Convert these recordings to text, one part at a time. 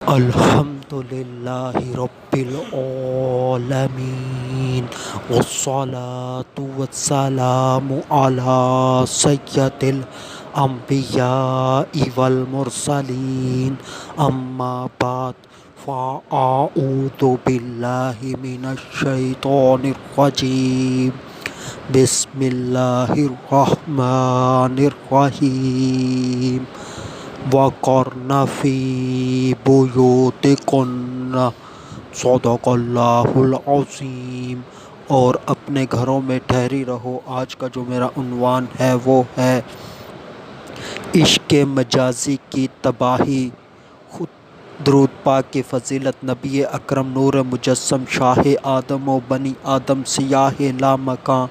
الحمد للہ رب العالمین والصلاة والسلام علی سید الانبیاء والمرسلین اما بعد فاعوذ باللہ من الشیطان الرجیم بسم اللہ الرحمن الرحیم وَقَرْنَ فِي بُيُوتِكُنَّ صدق اللہ العظیم۔ اور اپنے گھروں میں ٹھہری رہو۔ آج کا جو میرا عنوان ہے وہ ہے عشق مجازی کی تباہی۔ درود پاک کی فضیلت نبی اکرم نور مجسم شاہ آدم و بنی آدم سیاہ لامکاں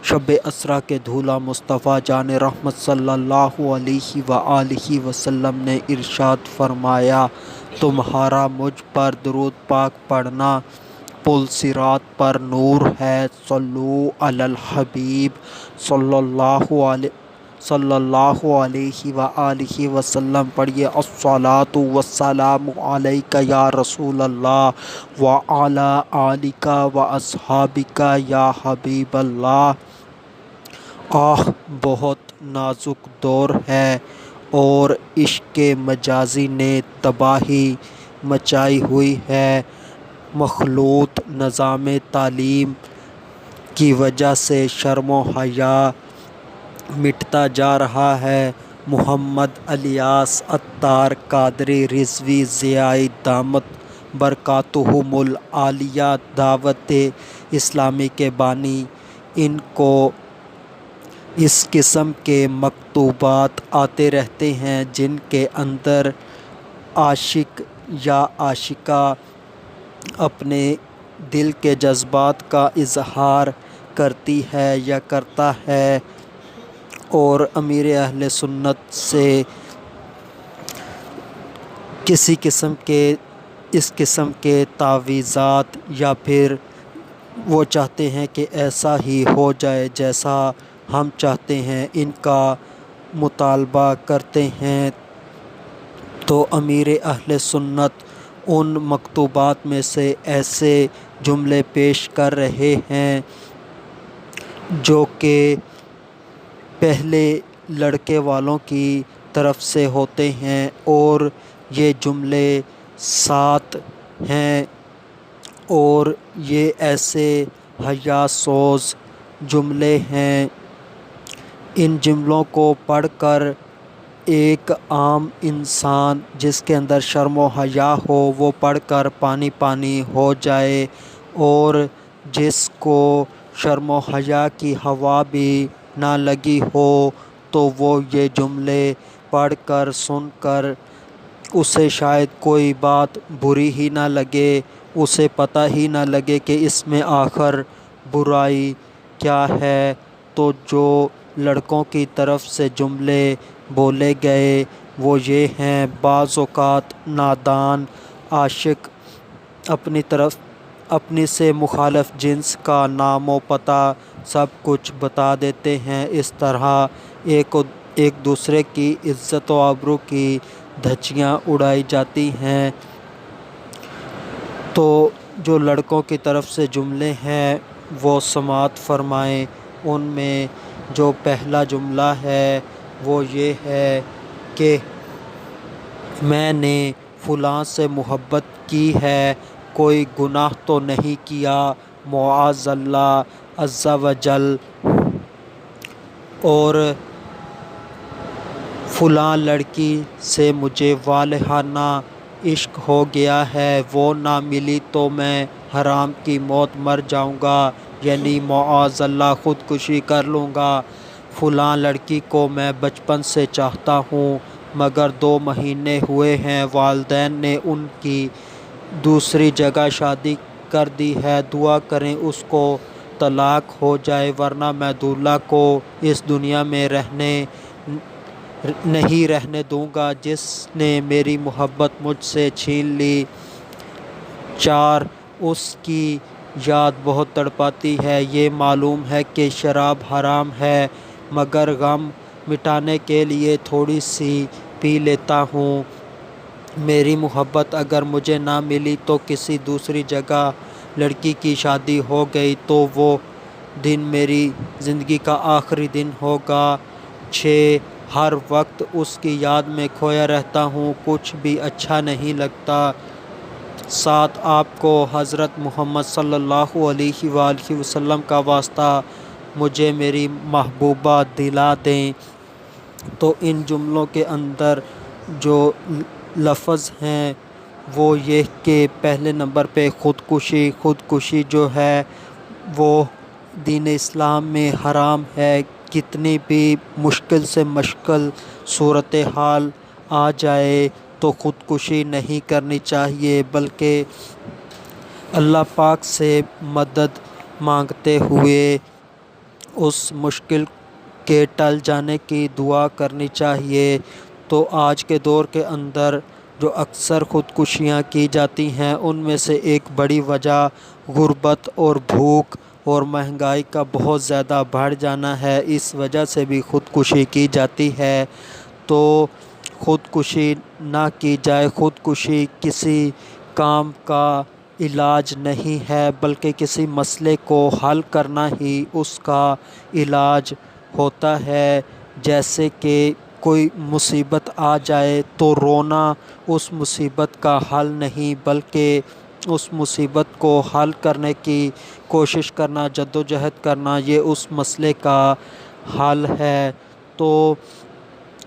شب اسرا کے دھولا مصطفیٰ جان رحمت صلی اللہ علیہ وآلہ وسلم نے ارشاد فرمایا، تمہارا مجھ پر درود پاک پڑھنا پل صراط پر نور ہے۔ صلو علی الحبیب صلی اللہ علیہ وآلہ وسلم پڑھیے، الصلاۃ والسلام علیک یا رسول اللہ وعلی آلک واصحابک یا حبیب اللہ۔ بہت نازک دور ہے اور عشق مجازی نے تباہی مچائی ہوئی ہے۔ مخلوط نظام تعلیم کی وجہ سے شرم و حیا مٹتا جا رہا ہے۔ محمد الیاس عطار قادری رضوی ضیائی دامت برکاتہم العالیہ دعوت اسلامی کے بانی، ان کو اس قسم کے مکتوبات آتے رہتے ہیں جن کے اندر عاشق یا عاشقہ اپنے دل کے جذبات کا اظہار کرتی ہے یا کرتا ہے، اور امیر اہل سنت سے اس قسم کے تعویذات یا پھر وہ چاہتے ہیں کہ ایسا ہی ہو جائے جیسا ہم چاہتے ہیں، ان کا مطالبہ کرتے ہیں۔ تو امیر اہل سنت ان مکتوبات میں سے ایسے جملے پیش کر رہے ہیں جو کہ پہلے لڑکے والوں کی طرف سے ہوتے ہیں، اور یہ جملے 7 ہیں، اور یہ ایسے حیا سوز جملے ہیں۔ ان جملوں کو پڑھ کر ایک عام انسان جس کے اندر شرم و حیا ہو وہ پڑھ کر پانی پانی ہو جائے، اور جس کو شرم و حیا کی ہوا بھی نہ لگی ہو تو وہ یہ جملے پڑھ کر سن کر اسے شاید کوئی بات بری ہی نہ لگے، اسے پتہ ہی نہ لگے کہ اس میں آخر برائی کیا ہے۔ تو جو لڑکوں کی طرف سے جملے بولے گئے وہ یہ ہیں، بعض اوقات نادان عاشق اپنی سے مخالف جنس کا نام و پتہ سب کچھ بتا دیتے ہیں۔ اس طرح ایک دوسرے کی عزت و آبرو کی دھجیاں اڑائی جاتی ہیں۔ تو جو لڑکوں کی طرف سے جملے ہیں وہ سماعت فرمائیں۔ ان میں جو پہلا جملہ ہے وہ یہ ہے کہ میں نے فلاں سے محبت کی ہے، کوئی گناہ تو نہیں کیا معاذ اللہ عز و جل، اور فلاں لڑکی سے مجھے والہانہ عشق ہو گیا ہے، وہ نہ ملی تو میں حرام کی موت مر جاؤں گا، یعنی معاذ اللہ خودکشی کر لوں گا۔ فلاں لڑکی کو میں بچپن سے چاہتا ہوں مگر 2 مہینے ہوئے ہیں والدین نے ان کی دوسری جگہ شادی کر دی ہے، دعا کریں اس کو طلاق ہو جائے ورنہ میں دولہا کو اس دنیا میں نہیں رہنے دوں گا جس نے میری محبت مجھ سے چھین لی۔ 4 اس کی یاد بہت تڑپاتی ہے، یہ معلوم ہے کہ شراب حرام ہے مگر غم مٹانے کے لیے تھوڑی سی پی لیتا ہوں۔ میری محبت اگر مجھے نہ ملی تو کسی دوسری جگہ لڑکی کی شادی ہو گئی تو وہ دن میری زندگی کا آخری دن ہوگا۔ 6 ہر وقت اس کی یاد میں کھویا رہتا ہوں، کچھ بھی اچھا نہیں لگتا۔ 7 آپ کو حضرت محمد صلی اللہ علیہ وآلہ وسلم کا واسطہ مجھے میری محبوبہ دلا دیں۔ تو ان جملوں کے اندر جو لفظ ہیں وہ یہ کہ پہلے نمبر پہ خودکشی جو ہے وہ دین اسلام میں حرام ہے۔ کتنی بھی مشکل سے مشکل صورتحال آ جائے تو خودکشی نہیں کرنی چاہیے، بلکہ اللہ پاک سے مدد مانگتے ہوئے اس مشکل کے ٹل جانے کی دعا کرنی چاہیے۔ تو آج کے دور کے اندر جو اکثر خودکشیاں کی جاتی ہیں ان میں سے ایک بڑی وجہ غربت اور بھوک اور مہنگائی کا بہت زیادہ بڑھ جانا ہے، اس وجہ سے بھی خودکشی کی جاتی ہے۔ تو خودکشی نہ کی جائے۔ خودکشی کسی کام کا علاج نہیں ہے، بلکہ کسی مسئلے کو حل کرنا ہی اس کا علاج ہوتا ہے۔ جیسے کہ کوئی مصیبت آ جائے تو رونا اس مصیبت کا حل نہیں، بلکہ اس مصیبت کو حل کرنے کی کوشش کرنا، جدوجہد کرنا، یہ اس مسئلے کا حل ہے۔ تو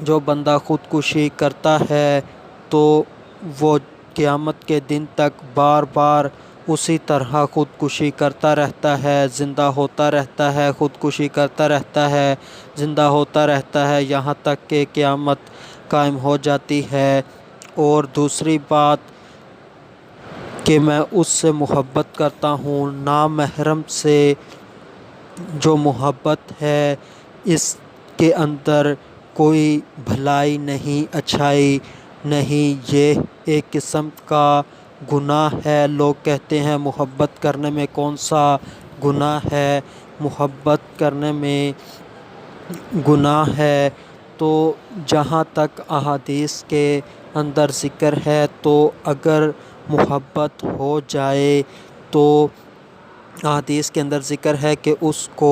جو بندہ خودکشی کرتا ہے تو وہ قیامت کے دن تک بار بار اسی طرح خودکشی کرتا رہتا ہے، زندہ ہوتا رہتا ہے، خودکشی کرتا رہتا ہے، زندہ ہوتا رہتا ہے، یہاں تک کہ قیامت قائم ہو جاتی ہے۔ اور دوسری بات کہ میں اس سے محبت کرتا ہوں، نامحرم سے جو محبت ہے اس کے اندر کوئی بھلائی نہیں، اچھائی نہیں، یہ ایک قسم کا گناہ ہے۔ لوگ کہتے ہیں محبت کرنے میں کون سا گناہ ہے، محبت کرنے میں گناہ ہے۔ تو جہاں تک احادیث کے اندر ذکر ہے تو اگر محبت ہو جائے تو احادیث کے اندر ذکر ہے کہ اس کو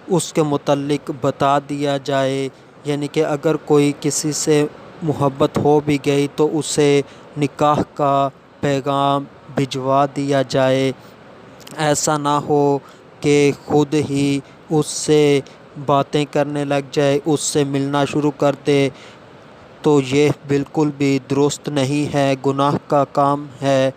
اس کے متعلق بتا دیا جائے، یعنی کہ اگر کوئی کسی سے محبت ہو بھی گئی تو اسے نکاح کا پیغام بھجوا دیا جائے۔ ایسا نہ ہو کہ خود ہی اس سے باتیں کرنے لگ جائے، اس سے ملنا شروع کر دے، تو یہ بالکل بھی درست نہیں ہے، گناہ کا کام ہے۔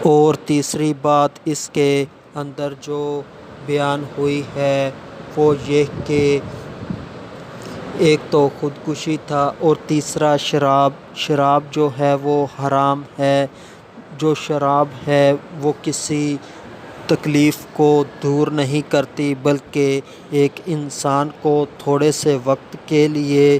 اور تیسری بات اس کے اندر جو بیان ہوئی ہے وہ یہ کہ ایک تو خودکشی تھا اور تیسرا شراب جو ہے وہ حرام ہے۔ جو شراب ہے وہ کسی تکلیف کو دور نہیں کرتی، بلکہ ایک انسان کو تھوڑے سے وقت کے لیے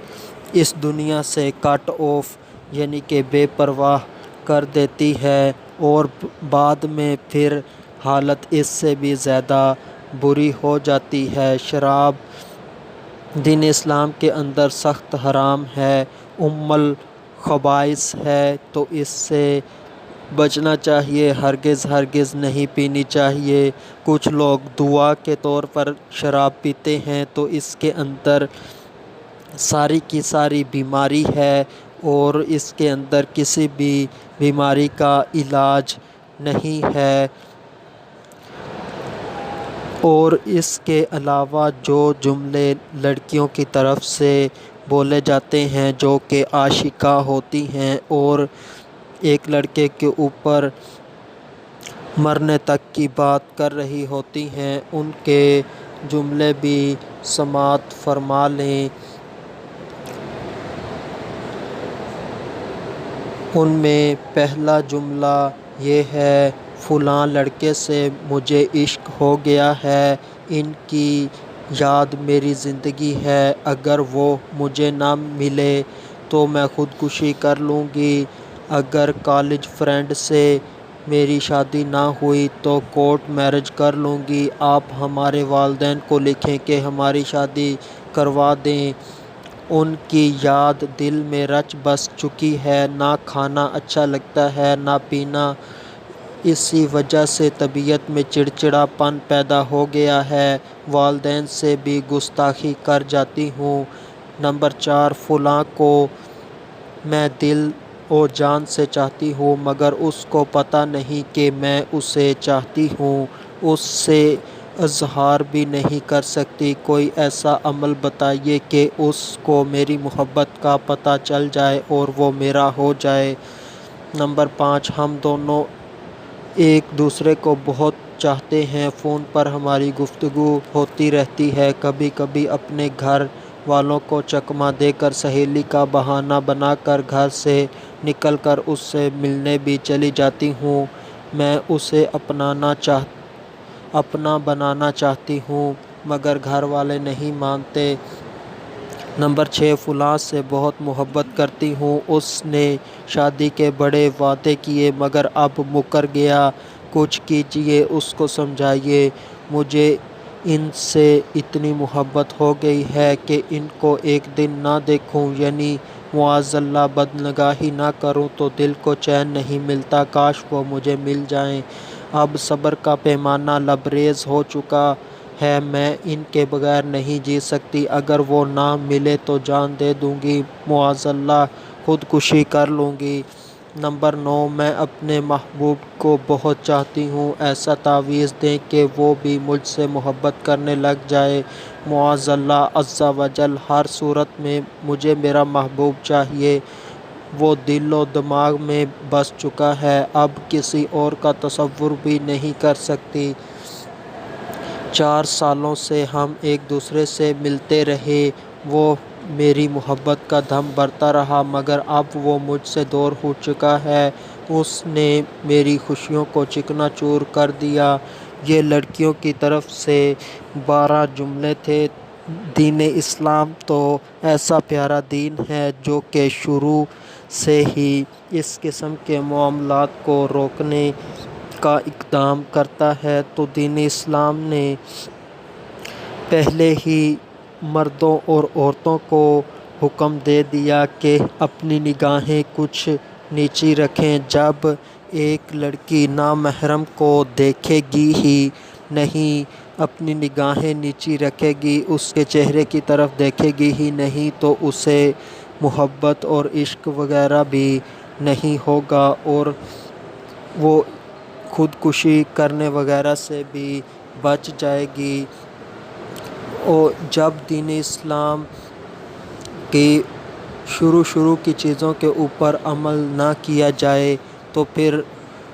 اس دنیا سے کٹ آف یعنی کہ بے پرواہ کر دیتی ہے، اور بعد میں پھر حالت اس سے بھی زیادہ بری ہو جاتی ہے۔ شراب دین اسلام کے اندر سخت حرام ہے، الخبائث ہے، تو اس سے بچنا چاہیے، ہرگز نہیں پینی چاہیے۔ کچھ لوگ دعا کے طور پر شراب پیتے ہیں تو اس کے اندر ساری کی ساری بیماری ہے، اور اس کے اندر کسی بھی بیماری کا علاج نہیں ہے۔ اور اس کے علاوہ جو جملے لڑکیوں کی طرف سے بولے جاتے ہیں جو کہ عاشقہ ہوتی ہیں اور ایک لڑکے کے اوپر مرنے تک کی بات کر رہی ہوتی ہیں، ان کے جملے بھی سماعت فرما لیں۔ ان میں پہلا جملہ یہ ہے، فلاں لڑکے سے مجھے عشق ہو گیا ہے، ان کی یاد میری زندگی ہے، اگر وہ مجھے نہ ملے تو میں خودکشی کر لوں گی۔ اگر کالج فرینڈ سے میری شادی نہ ہوئی تو کورٹ میرج کر لوں گی، آپ ہمارے والدین کو لکھیں کہ ہماری شادی کروا دیں۔ ان کی یاد دل میں رچ بس چکی ہے، نہ کھانا اچھا لگتا ہے نہ پینا۔ اسی وجہ سے طبیعت میں چڑچڑا پن پیدا ہو گیا ہے، والدین سے بھی گستاخی کر جاتی ہوں۔ نمبر 4، فلاں کو میں دل و جان سے چاہتی ہوں مگر اس کو پتہ نہیں کہ میں اسے چاہتی ہوں، اس سے اظہار بھی نہیں کر سکتی۔ کوئی ایسا عمل بتائیے کہ اس کو میری محبت کا پتہ چل جائے اور وہ میرا ہو جائے۔ نمبر 5، ہم دونوں ایک دوسرے کو بہت چاہتے ہیں، فون پر ہماری گفتگو ہوتی رہتی ہے، کبھی کبھی اپنے گھر والوں کو چکمہ دے کر سہیلی کا بہانہ بنا کر گھر سے نکل کر اس سے ملنے بھی چلی جاتی ہوں۔ میں اسے اپنا بنانا چاہتی ہوں مگر گھر والے نہیں مانتے۔ نمبر 6، فلاں سے بہت محبت کرتی ہوں، اس نے شادی کے بڑے وعدے کیے مگر اب مکر گیا، کچھ کیجیے، اس کو سمجھائیے۔ مجھے ان سے اتنی محبت ہو گئی ہے کہ ان کو ایک دن نہ دیکھوں یعنی معاذ اللہ بدنگاہی نہ کروں تو دل کو چین نہیں ملتا، کاش وہ مجھے مل جائیں۔ اب صبر کا پیمانہ لبریز ہو چکا ہے، میں ان کے بغیر نہیں جی سکتی، اگر وہ نہ ملے تو جان دے دوں گی، معاذ اللہ خودکشی کر لوں گی۔ نمبر 9، میں اپنے محبوب کو بہت چاہتی ہوں، ایسا تعویذ دیں کہ وہ بھی مجھ سے محبت کرنے لگ جائے، معاذ اللہ عز و جل۔ ہر صورت میں مجھے میرا محبوب چاہیے، وہ دل و دماغ میں بس چکا ہے، اب کسی اور کا تصور بھی نہیں کر سکتی۔ 4 سالوں سے ہم ایک دوسرے سے ملتے رہے، وہ میری محبت کا دم بھرتا رہا مگر اب وہ مجھ سے دور ہو چکا ہے، اس نے میری خوشیوں کو چکنا چور کر دیا۔ یہ لڑکیوں کی طرف سے 12 جملے تھے۔ دین اسلام تو ایسا پیارا دین ہے جو کہ شروع سے ہی اس قسم کے معاملات کو روکنے کا اقدام کرتا ہے، تو دین اسلام نے پہلے ہی مردوں اور عورتوں کو حکم دے دیا کہ اپنی نگاہیں کچھ نیچی رکھیں، جب ایک لڑکی نامحرم کو دیکھے گی ہی نہیں، اپنی نگاہیں نیچی رکھے گی، اس کے چہرے کی طرف دیکھے گی ہی نہیں تو اسے محبت اور عشق وغیرہ بھی نہیں ہوگا اور وہ خودکشی کرنے وغیرہ سے بھی بچ جائے گی۔ اور جب دین اسلام کی شروع کی چیزوں کے اوپر عمل نہ کیا جائے تو پھر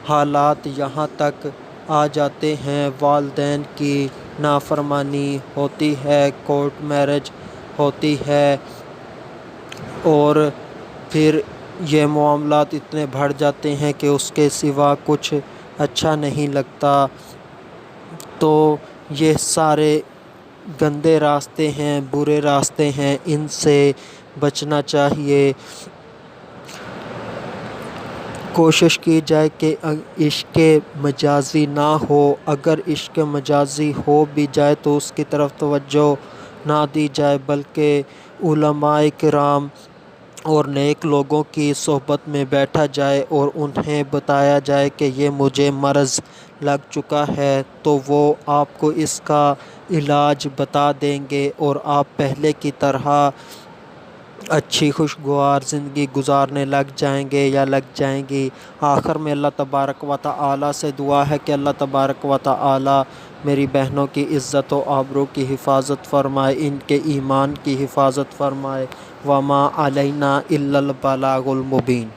حالات یہاں تک آ جاتے ہیں، والدین کی نافرمانی ہوتی ہے، کورٹ میرج ہوتی ہے اور پھر یہ معاملات اتنے بڑھ جاتے ہیں کہ اس کے سوا کچھ اچھا نہیں لگتا۔ تو یہ سارے گندے راستے ہیں، برے راستے ہیں، ان سے بچنا چاہیے۔ کوشش کی جائے کہ عشق مجازی نہ ہو، اگر عشق مجازی ہو بھی جائے تو اس کی طرف توجہ نہ دی جائے بلکہ علماء کرام اور نیک لوگوں کی صحبت میں بیٹھا جائے اور انہیں بتایا جائے کہ یہ مجھے مرض لگ چکا ہے، تو وہ آپ کو اس کا علاج بتا دیں گے اور آپ پہلے کی طرح اچھی خوشگوار زندگی گزارنے لگ جائیں گے یا لگ جائیں گی۔ آخر میں اللہ تبارک و تعالی سے دعا ہے کہ اللہ تبارک و تعالی میری بہنوں کی عزت و آبرو کی حفاظت فرمائے، ان کے ایمان کی حفاظت فرمائے۔ وما علینا الا البلاغ المبین۔